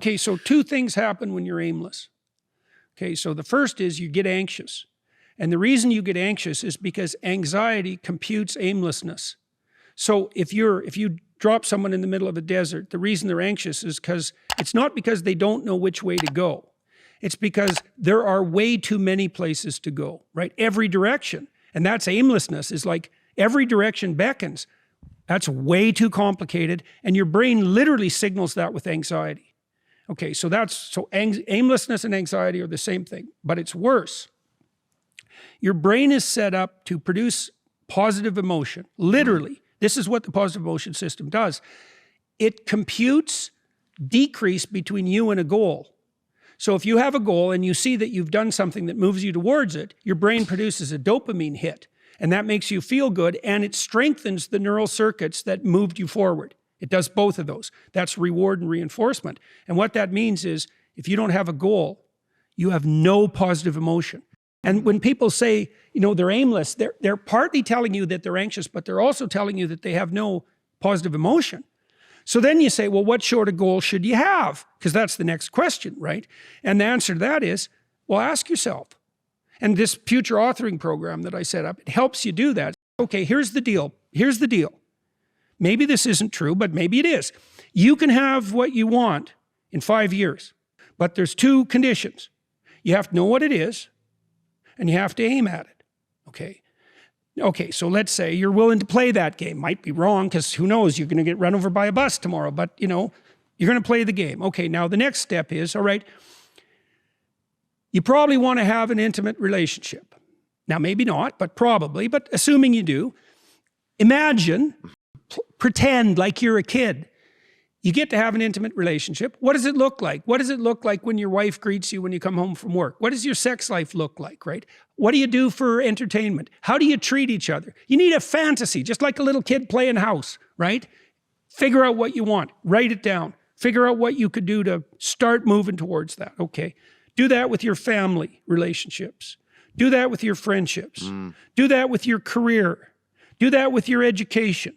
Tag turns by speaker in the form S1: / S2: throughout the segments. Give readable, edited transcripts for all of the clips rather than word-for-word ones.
S1: Okay, so two things happen when you're aimless. Okay, so the first is you get anxious. And the reason you get anxious is because anxiety computes aimlessness. So if you drop someone in the middle of a desert, the reason they're anxious is because it's not because they don't know which way to go. It's because there are way too many places to go, right? Every direction. And that's aimlessness, is like every direction beckons. That's way too complicated. And your brain literally signals that with anxiety. Okay, so aimlessness and anxiety are the same thing, but it's worse. Your brain is set up to produce positive emotion. Literally, this is what the positive emotion system does. It computes decrease between you and a goal. So if you have a goal and you see that you've done something that moves you towards it, your brain produces a dopamine hit, and that makes you feel good, and it strengthens the neural circuits that moved you forward. It does both of those. That's reward and reinforcement. And what that means is, if you don't have a goal, you have no positive emotion. And when people say, you know, they're aimless, they're partly telling you that they're anxious, but they're also telling you that they have no positive emotion. So then you say, well, what sort of goal should you have? Because that's the next question, right? And the answer to that is, well, ask yourself. And this future authoring program that I set up, it helps you do that. Okay, here's the deal. Here's the deal. Maybe this isn't true, but maybe it is. You can have what you want in 5 years, but there's two conditions. You have to know what it is, and you have to aim at it, okay? Okay, so let's say you're willing to play that game. Might be wrong, because who knows, you're gonna get run over by a bus tomorrow, but you know, you're gonna play the game. Okay, now the next step is, all right, you probably wanna have an intimate relationship. Now maybe not, but probably, but assuming you do, imagine, pretend like you're a kid. You get to have an intimate relationship. What does it look like? What does it look like when your wife greets you when you come home from work? What does your sex life look like, right? What do you do for entertainment? How do you treat each other? You need a fantasy, just like a little kid playing house, right? Figure out what you want. Write it down. Figure out what you could do to start moving towards that, okay? Do that with your family relationships. Do that with your friendships. Do that with your career. Do that with your education.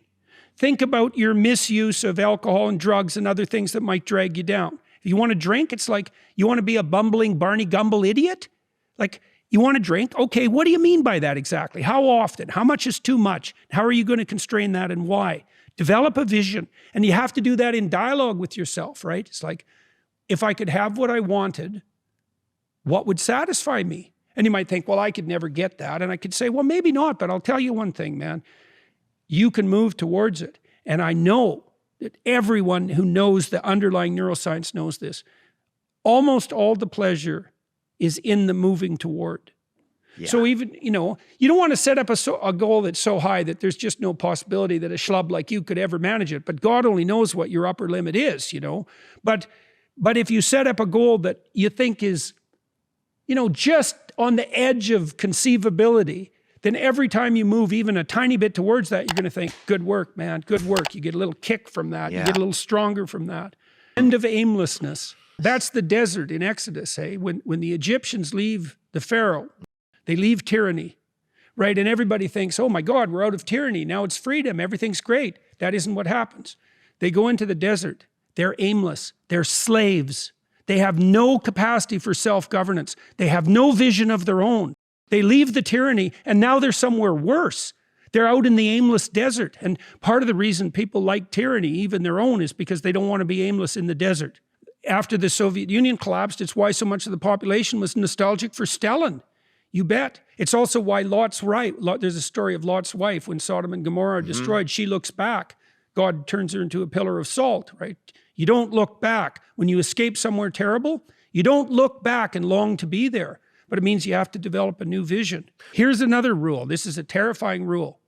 S1: Think about your misuse of alcohol and drugs and other things that might drag you down. If you want to drink, it's like, you want to be a bumbling Barney Gumble idiot? Like, you want to drink? Okay, what do you mean by that exactly? How often? How much is too much? How are you going to constrain that, and why? Develop a vision, and you have to do that in dialogue with yourself, right? It's like, if I could have what I wanted, what would satisfy me? And you might think, well, I could never get that. And I could say, well, maybe not, but I'll tell you one thing, man. You can move towards it. And I know that everyone who knows the underlying neuroscience knows this. Almost all the pleasure is in the moving toward. Yeah. So even, you know, you don't want to set up a goal that's so high that there's just no possibility that a schlub like you could ever manage it. But God only knows what your upper limit is, you know. But if you set up a goal that you think is, you know, just on the edge of conceivability, then every time you move even a tiny bit towards that, you're going to think, good work, man, good work. You get a little kick from that. Yeah. You get a little stronger from that. End of aimlessness. That's the desert in Exodus, hey? When the Egyptians leave the Pharaoh, they leave tyranny, right? And everybody thinks, oh my God, we're out of tyranny. Now it's freedom. Everything's great. That isn't what happens. They go into the desert. They're aimless. They're slaves. They have no capacity for self-governance. They have no vision of their own. They leave the tyranny, and now they're somewhere worse. They're out in the aimless desert. And part of the reason people like tyranny, even their own, is because they don't want to be aimless in the desert. After the Soviet Union collapsed, it's why so much of the population was nostalgic for Stalin. You bet. It's also why Lot's wife, there's a story of Lot's wife, when Sodom and Gomorrah are destroyed, she looks back. God turns her into a pillar of salt, right? You don't look back. When you escape somewhere terrible, you don't look back and long to be there. But it means you have to develop a new vision. Here's another rule. This is a terrifying rule.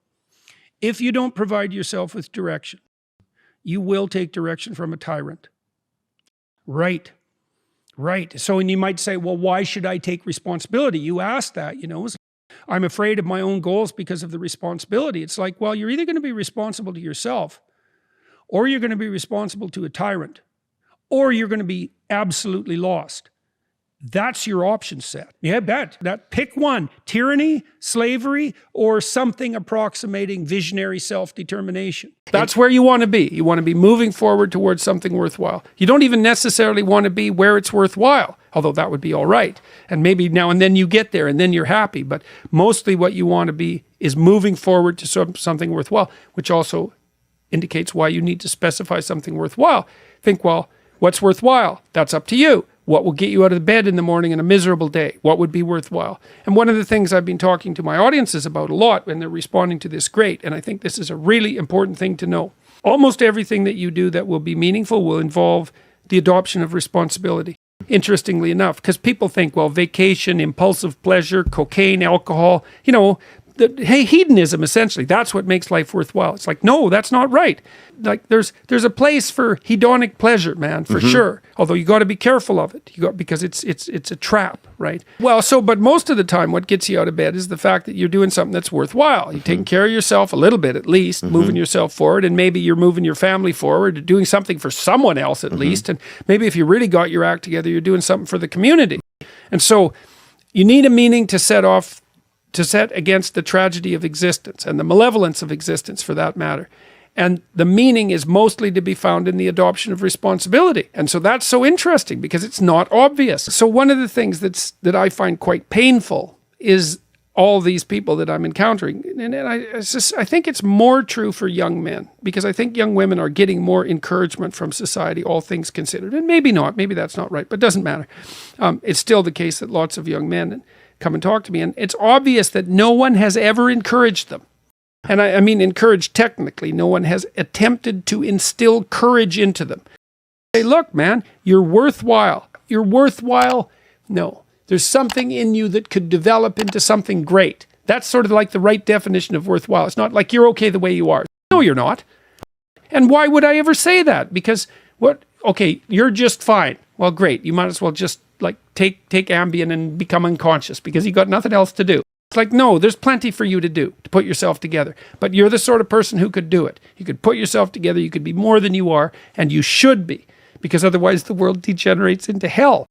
S1: If you don't provide yourself with direction, you will take direction from a tyrant. Right. Right. So, and you might say, well, why should I take responsibility? You asked that, you know. I'm afraid of my own goals because of the responsibility. It's like, well, you're either going to be responsible to yourself, or you're going to be responsible to a tyrant, or you're going to be absolutely lost. That's your option set. Yeah, bet. Pick one: tyranny, slavery, or something approximating visionary self-determination. That's where you want to be. You want to be moving forward towards something worthwhile. You don't even necessarily want to be where it's worthwhile, although that would be all right. And maybe now and then you get there and then you're happy. But mostly what you want to be is moving forward to something worthwhile, which also indicates why you need to specify something worthwhile. Think, well, what's worthwhile? That's up to you. What will get you out of bed in the morning in a miserable day? What would be worthwhile? And one of the things I've been talking to my audiences about a lot when they're responding to this, great, and I think this is a really important thing to know. Almost everything that you do that will be meaningful will involve the adoption of responsibility. Interestingly enough, because people think, well, vacation, impulsive pleasure, cocaine, alcohol, hey, hedonism, essentially, that's what makes life worthwhile. It's like, no, that's not right. Like there's a place for hedonic pleasure, man, for sure. Although you got to be careful of it, because it's a trap, right? Well, but most of the time, what gets you out of bed is the fact that you're doing something that's worthwhile. You're taking care of yourself a little bit, at least, moving yourself forward, and maybe you're moving your family forward, doing something for someone else at least, and maybe if you really got your act together, you're doing something for the community. And so, you need a meaning to set against the tragedy of existence and the malevolence of existence, for that matter. And the meaning is mostly to be found in the adoption of responsibility. And so that's so interesting because it's not obvious. So one of the things that I find quite painful is all these people that I'm encountering. And I think it's more true for young men, because I think young women are getting more encouragement from society, all things considered. And maybe not, maybe that's not right, but it doesn't matter. It's still the case that lots of young men come and talk to me, and it's obvious that no one has ever encouraged them. And I mean encouraged technically. No one has attempted to instill courage into them. Say, look, man, you're worthwhile. You're worthwhile. No, there's something in you that could develop into something great. That's sort of like the right definition of worthwhile. It's not like you're okay the way you are. No, you're not. And why would I ever say that? Because okay, you're just fine. Well, great. You might as well just take Ambien and become unconscious because you got nothing else to do. It's like, no, there's plenty for you to do to put yourself together. But you're the sort of person who could do it. You could put yourself together. You could be more than you are, and you should be, because otherwise the world degenerates into hell.